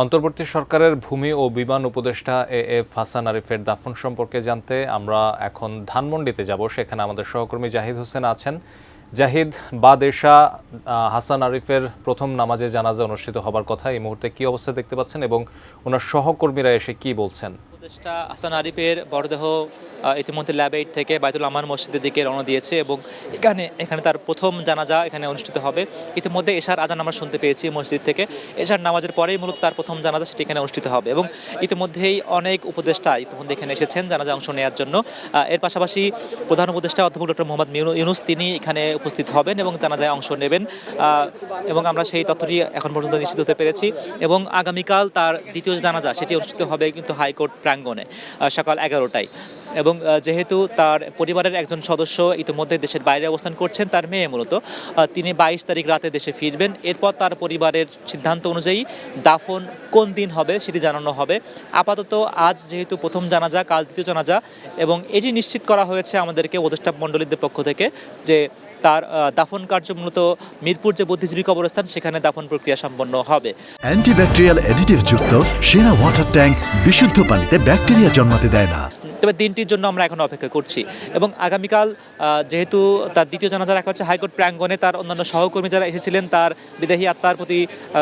অন্তর্বর্তী সরকারের ভূমি ও বিমান উপদেষ্টা এএফ হাসান আরিফের দাফন সম্পর্কে জানতে আমরা এখন ধানমন্ডিতে যাব। সেখানে আমাদের সহকর্মী জাহিদ হোসেন আছেন। জাহিদ, বাদ এশা হাসান আরিফের প্রথম নামাজে জানাজা অনুষ্ঠিত হবার কথা, এই মুহূর্তে কি অবস্থা দেখতে পাচ্ছেন এবং ওনার সহকর্মীরা এসে কি বলছেন? উপদেষ্টা হাসান আরিফের মরদেহ ইতিমধ্যে ল্যাব 8 থেকে বাইতুল আমান মসজিদের দিকে রওনা দিয়েছে এবং এখানে তার প্রথম জানাজা এখানে অনুষ্ঠিত হবে। ইতিমধ্যে এশার আজান আমরা শুনতে পেয়েছি মসজিদ থেকে। এশার নামাজের পরেই মূলত তার প্রথম জানাজা সেটি এখানে অনুষ্ঠিত হবে এবং ইতিমধ্যেই অনেক উপদেষ্টা ইতিমধ্যে এখানে এসেছেন জানাজা অংশ নেওয়ার জন্য। এর পাশাপাশি প্রধান উপদেষ্টা অধ্যাপক ডক্টর মোহাম্মদ ইউনূস তিনি এখানে উপস্থিত হবেন এবং জানাজায় অংশ নেবেন এবং আমরা সেই তথ্যটি এখন পর্যন্ত নিশ্চিত হতে পেরেছি। এবং আগামীকাল তার দ্বিতীয় জানাজা সেটি অনুষ্ঠিত হবে কিন্তু হাইকোর্ট প্রাঙ্গণে সকাল 11টায়। এবং যেহেতু তার পরিবারের একজন সদস্য ইতিমধ্যে দেশের বাইরে অবস্থান করছেন, তার মেয়ে মূলত তিনি 22 তারিখ রাতে দেশে ফিরবেন। এরপর তার পরিবারের সিদ্ধান্ত অনুযায়ী দাফন কোন দিন হবে সেটি জানানো হবে। আপাতত আজ যেহেতু প্রথম জানাজা, কাল দ্বিতীয় জানাজা, এবং এটি নিশ্চিত করা হয়েছে আমাদেরকে উপদেষ্টা মণ্ডলীদের পক্ষ থেকে যে তার দাফন কার্য মূলত মিরপুর যে বুদ্ধিজীবী কবরস্থান সেখানে দাফন প্রক্রিয়া সম্পন্ন হবে। অ্যান্টিব্যাকটেরিয়াল অ্যাডিটিভ যুক্ত সেরা ওয়াটার ট্যাঙ্ক বিশুদ্ধ পানিতে ব্যাকটেরিয়া জন্মাতে দেয় না। তবে দিনটির জন্য আমরা এখন অপেক্ষা করছি এবং আগামীকাল যেহেতু তার দ্বিতীয় জানাজা রাখা হচ্ছে হাইকোর্ট প্রাঙ্গণে, তার অন্যান্য সহকর্মী যারা এসেছিলেন তার বিদেহী আত্মার প্রতি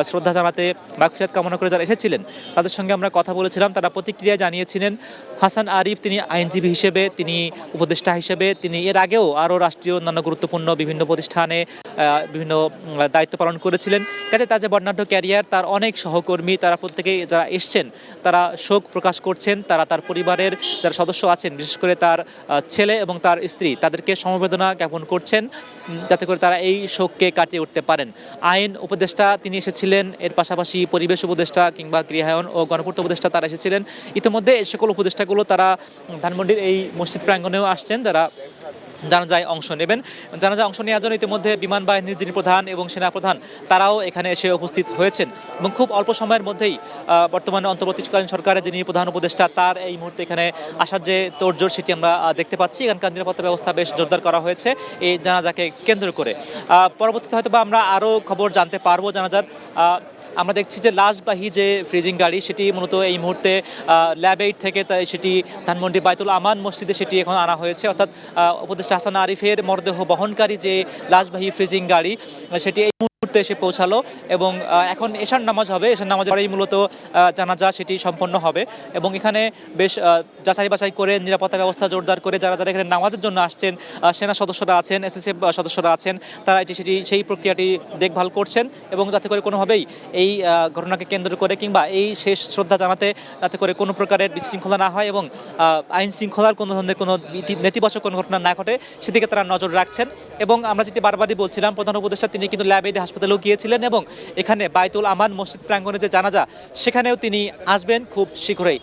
শ্রদ্ধা জানাতে, মাগফিরাত কামনা করে যারা এসেছিলেন তাদের সঙ্গে আমরা কথা বলেছিলাম। তারা প্রতিক্রিয়া জানিয়েছিলেন হাসান আরিফ তিনি আইনজীবী হিসেবে, তিনি উপদেষ্টা হিসেবে, তিনি এর আগেও আরও রাষ্ট্রীয় অন্যান্য গুরুত্বপূর্ণ বিভিন্ন প্রতিষ্ঠানে বিভিন্ন দায়িত্ব পালন করেছিলেন। কাজে তার যে বর্ণাঢ্য ক্যারিয়ার, তার অনেক সহকর্মী তারা প্রত্যেকেই যারা এসছেন তারা শোক প্রকাশ করছেন। তারা তার পরিবারের যারা সদস্য আছেন, বিশেষ করে তার ছেলে এবং তার স্ত্রী, তাদেরকে সমবেদনা জ্ঞাপন করছেন যাতে করে তারা এই শোককে কাটিয়ে উঠতে পারেন। আইন উপদেষ্টা তিনি এসেছিলেন, এর পাশাপাশি পরিবেশ উপদেষ্টা কিংবা গৃহায়ন ও গণপূর্ত উপদেষ্টা তারা এসেছিলেন। ইতিমধ্যে এই সকল উপদেষ্টাগুলো তারা ধানমন্ডির এই মসজিদ প্রাঙ্গণেও আসছেন যারা জানাজায় অংশ নেবেন। জানাজায় অংশ নেওয়ার জন্য ইতিমধ্যে বিমান বাহিনীর যিনি প্রধান এবং সেনাপ্রধান তারাও এখানে এসে উপস্থিত হয়েছেন এবং খুব অল্প সময়ের মধ্যেই বর্তমানে অন্তর্বর্তীকালীন সরকারের যিনি প্রধান উপদেষ্টা তার এই মুহূর্তে এখানে আসার যে তোড়জোড় সেটি আমরা দেখতে পাচ্ছি। এখানকার নিরাপত্তা ব্যবস্থা বেশ জোরদার করা হয়েছে এই জানাজাকে কেন্দ্র করে। পরবর্তীতে হয়তো বা আমরা আরও খবর জানতে পারবো জানাজার। আমরা দেখছি যে লাশবাহী যে ফ্রিজিং গাড়ি সেটি মূলত এই মুহূর্তে ল্যাব 8 থেকে সেটি ধানমন্ডি বাইতুল আমান মসজিদে সেটি এখন আনা হয়েছে। অর্থাৎ উপদেষ্টা হাসান আরিফের মরদেহ বহনকারী যে লাশবাহী ফ্রিজিং গাড়ি সেটি এই মুহূর্তে এসে পৌঁছালো এবং এখন এশার নামাজ হবে। এশার নামাজ পরেই মূলত জানাজা সেটি সম্পন্ন হবে এবং এখানে বেশ যাচাই বাছাই করে নিরাপত্তা ব্যবস্থা জোরদার করে যারা যারা এখানে নামাজের জন্য আসছেন, সেনা সদস্যরা আছেন, এসএসএফ সদস্যরা আছেন, তারা সেই প্রক্রিয়াটি দেখভাল করছেন এবং যাতে করে কোনোভাবেই এই ঘটনাকে কেন্দ্র করে কিংবা এই শেষ শ্রদ্ধা জানাতে যাতে করে কোনো প্রকারের বিশৃঙ্খলা না হয় এবং আইন শৃঙ্খলার কোনো ধরনের কোনো নেতিবাচক কোনো ঘটনা না ঘটে সেদিকে তারা নজর রাখছেন। এবং আমরা যেটি বারবারই বলছিলাম, প্রধান উপদেষ্টা তিনি কিন্তু ল্যাব 8 হাসপাতালেও গিয়েছিলেন এবং এখানে বাইতুল আমান মসজিদ প্রাঙ্গণে যে জানাজা সেখানেও তিনি আসবেন খুব শীঘ্রই।